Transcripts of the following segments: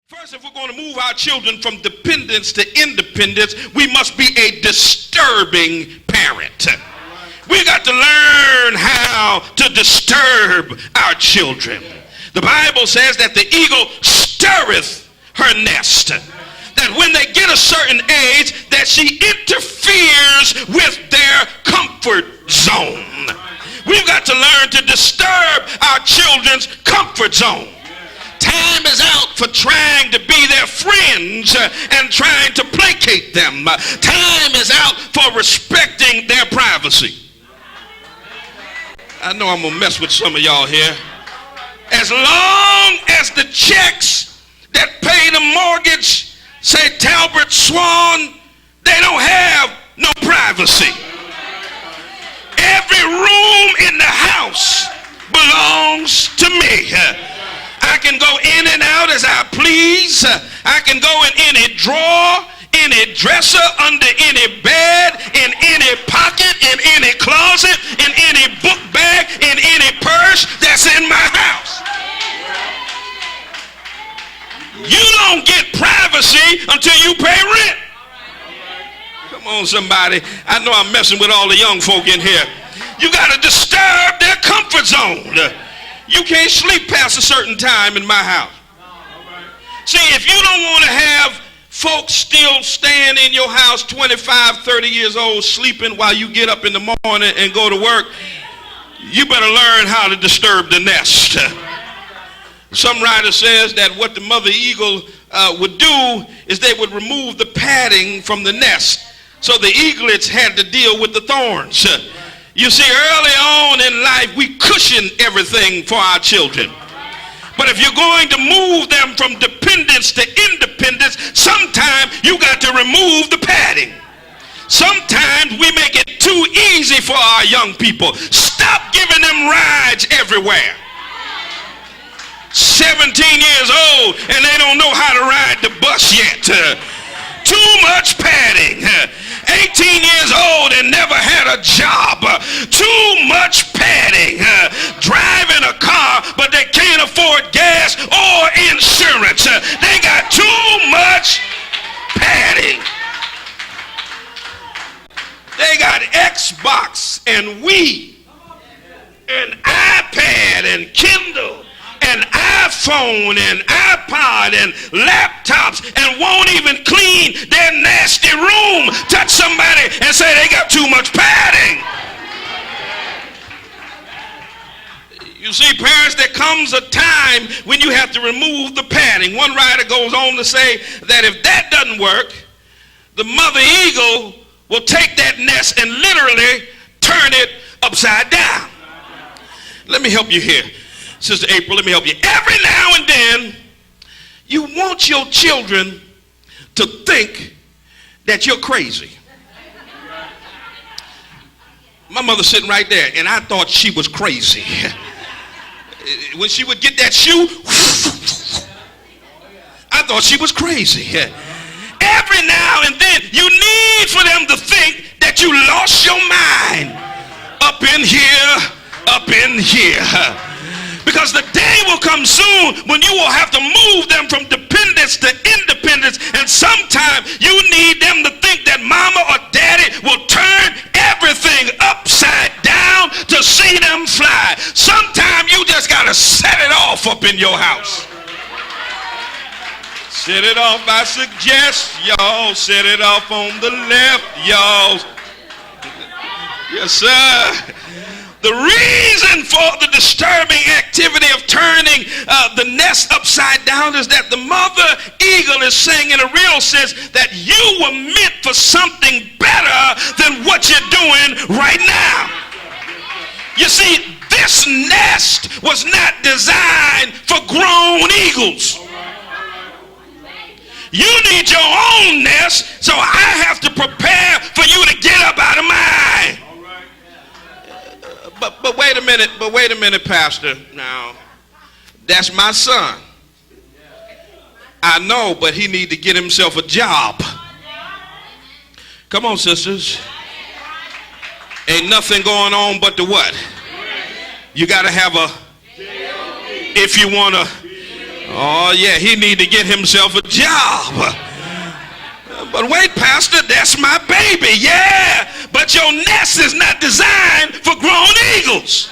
First, if we're going to move our children from dependence to independence, we must be a disturbing parent. We got to learn how to disturb our children. The Bible says that the eagle stirreth her nest. That when they get a certain age, that she interferes with their comfort zone. We've got to learn to disturb our children's comfort zone. Time is out for trying to be their friends and trying to placate them. Time is out for respecting their privacy. I know I'm going to mess with some of y'all here. As long as the checks that pay the mortgage say Talbert Swan, they don't have no privacy. Every room in the house belongs to me. I can go in and out as I please. I can go in any drawer, any dresser, under any bed, in any pocket, in any closet, in any book bag, in any purse that's in my house. You don't get privacy until you pay rent. Come on, somebody. I know I'm messing with all the young folk in here. You got to disturb their comfort zone. You can't sleep past a certain time in my house. See, if you don't want to have folks still staying in your house 25, 30 years old sleeping while you get up in the morning and go to work, you better learn how to disturb the nest. Some writer says that what the mother eagle would do is they would remove the padding from the nest. So the eaglets had to deal with the thorns. You see, early on in life, we cushion everything for our children. But if you're going to move them from dependence to independence, sometimes you got to remove the padding. Sometimes we make it too easy for our young people. Stop giving them rides everywhere. 17 years old and they don't know how to ride the bus yet. Too much padding. 18 years old and never had a job. Too much padding. Driving a car, but they can't afford gas or insurance. They got too much padding. They got Xbox and Wii and iPad and Kindle and iPhone and iPod and laptops and won't even clean their nasty room. Touch somebody and say they got too much padding. You see, parents, there comes a time when you have to remove the padding. One writer goes on to say that if that doesn't work, the mother eagle will take that nest and literally turn it upside down. Let me help you here. Sister April, let me help you. Every now and then, you want your children to think that you're crazy. My mother's sitting right there, and I thought she was crazy. When she would get that shoe, I thought she was crazy. Every now and then, you need for them to think that you lost your mind. Up in here, up in here. Because the day will come soon when you will have to move them from dependence to independence. And sometimes you need them to think that mama or daddy will turn everything upside down to see them fly. Sometimes you just got to set it off up in your house. Set it off, I suggest, y'all. Set it off on the left, y'all. Yes, sir. The reason for the disturbing activity of turning the nest upside down is that the mother eagle is saying in a real sense that you were meant for something better than what you're doing right now. You see, this nest was not designed for grown eagles. You need your own nest, so I have to prepare for you to get up out of mine. But wait a minute, Pastor. Now, that's my son. I know, but he need to get himself a job. Come on, sisters. Ain't nothing going on but the what? You got to have a, if you want to, Oh, yeah, he need to get himself a job. But wait, Pastor, that's my baby. Yeah, but your nest is not designed for grown eagles.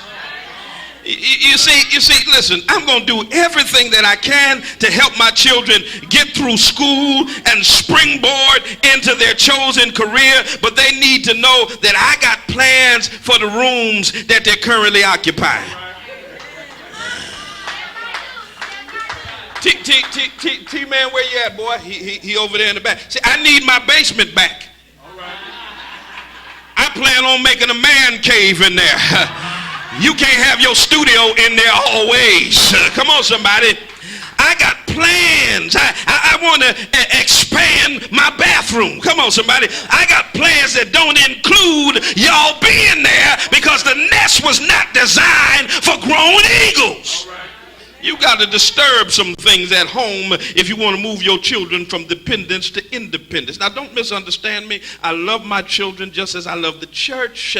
You see, listen, I'm going to do everything that I can to help my children get through school and springboard into their chosen career, but they need to know that I got plans for the rooms that they're currently occupying. T-Man, where you at, boy? He over there in the back. See, I need my basement back. I plan on making a man cave in there. You can't have your studio in there always. Come on, somebody. I got plans. I want to expand my bathroom. Come on, somebody. I got plans that don't include y'all being there because the nest was not designed for grown eagles. You got to disturb some things at home if you want to move your children from dependence to independence. Now, don't misunderstand me. I love my children just as I love the church.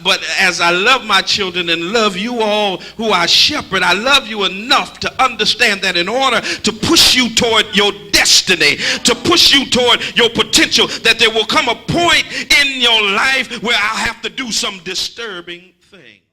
But as I love my children and love you all who I shepherd, I love you enough to understand that in order to push you toward your destiny, to push you toward your potential, that there will come a point in your life where I'll have to do some disturbing things.